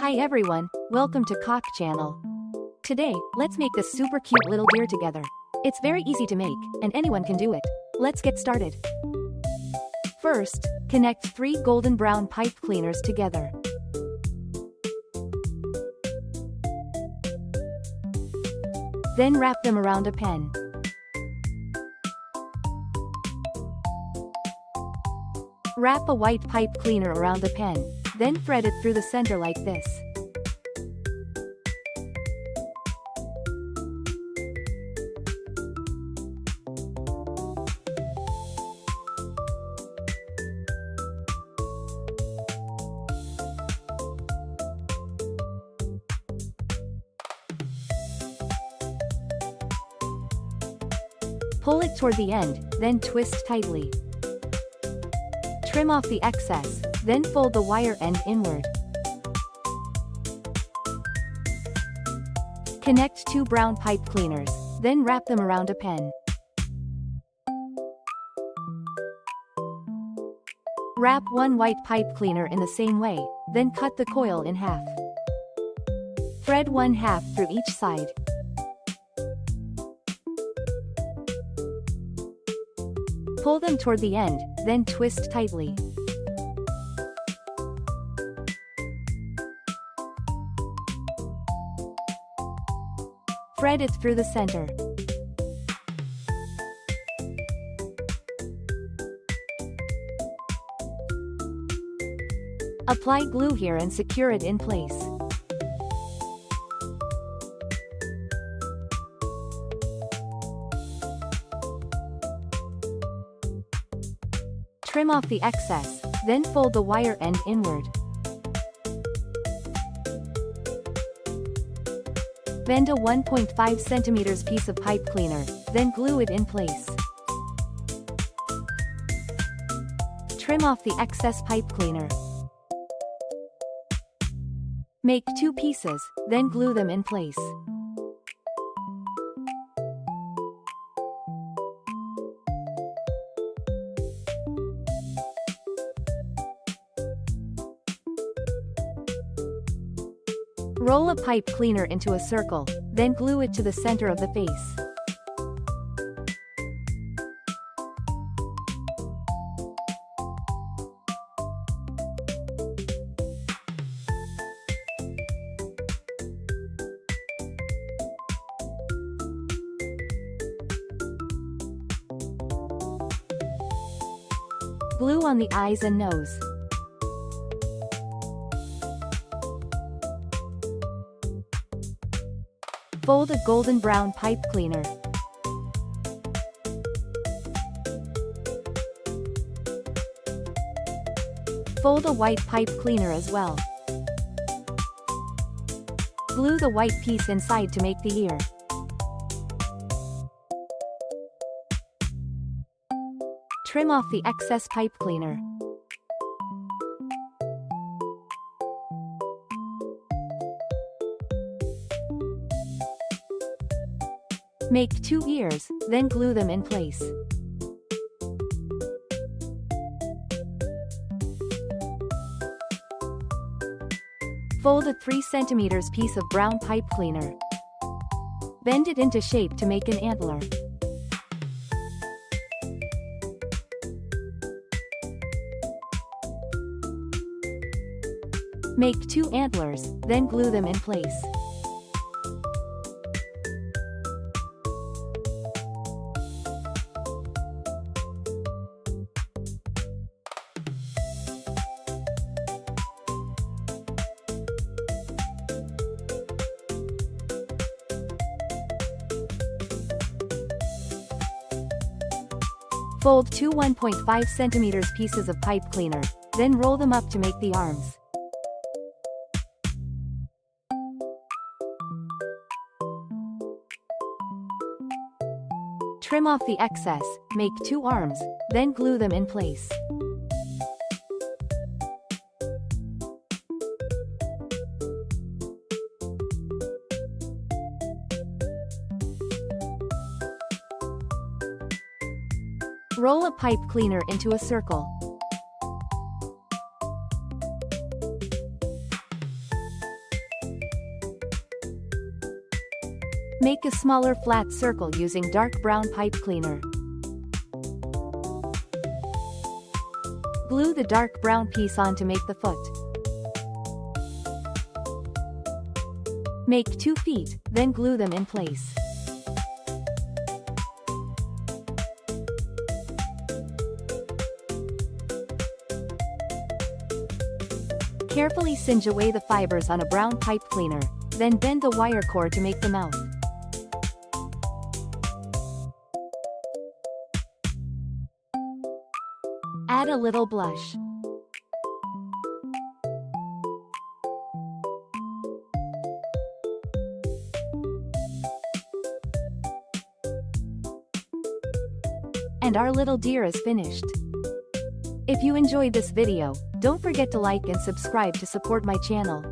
Hi everyone, welcome to Cock Channel. Today, let's make this super cute little gear together. It's very easy to make, and anyone can do it. Let's get started. First, connect 3 golden brown pipe cleaners together. Then wrap them around a pen. Wrap a white pipe cleaner around the pen, then thread it through the center like this. Pull it toward the end, then twist tightly. Trim off the excess, then fold the wire end inward. Connect 2 brown pipe cleaners, then wrap them around a pen. Wrap 1 white pipe cleaner in the same way, then cut the coil in half. Thread 1/2 through each side. Pull them toward the end, then twist tightly. Thread it through the center. Apply glue here and secure it in place. Trim off the excess, then fold the wire end inward. Bend a 1.5 cm piece of pipe cleaner, then glue it in place. Trim off the excess pipe cleaner. Make 2 pieces, then glue them in place. Roll a pipe cleaner into a circle, then glue it to the center of the face. Glue on the eyes and nose. Fold a golden brown pipe cleaner. Fold a white pipe cleaner as well. Glue the white piece inside to make the ear. Trim off the excess pipe cleaner. Make 2 ears, then glue them in place. Fold a 3 cm piece of brown pipe cleaner. Bend it into shape to make an antler. Make 2 antlers, then glue them in place. Fold 2 1.5 cm pieces of pipe cleaner, then roll them up to make the arms. Trim off the excess, make 2 arms, then glue them in place. Roll a pipe cleaner into a circle. Make a smaller flat circle using dark brown pipe cleaner. Glue the dark brown piece on to make the foot. Make 2 feet, then glue them in place. Carefully singe away the fibers on a brown pipe cleaner, then bend the wire cord to make the mouth. Add a little blush. And our little deer is finished. If you enjoyed this video, don't forget to like and subscribe to support my channel.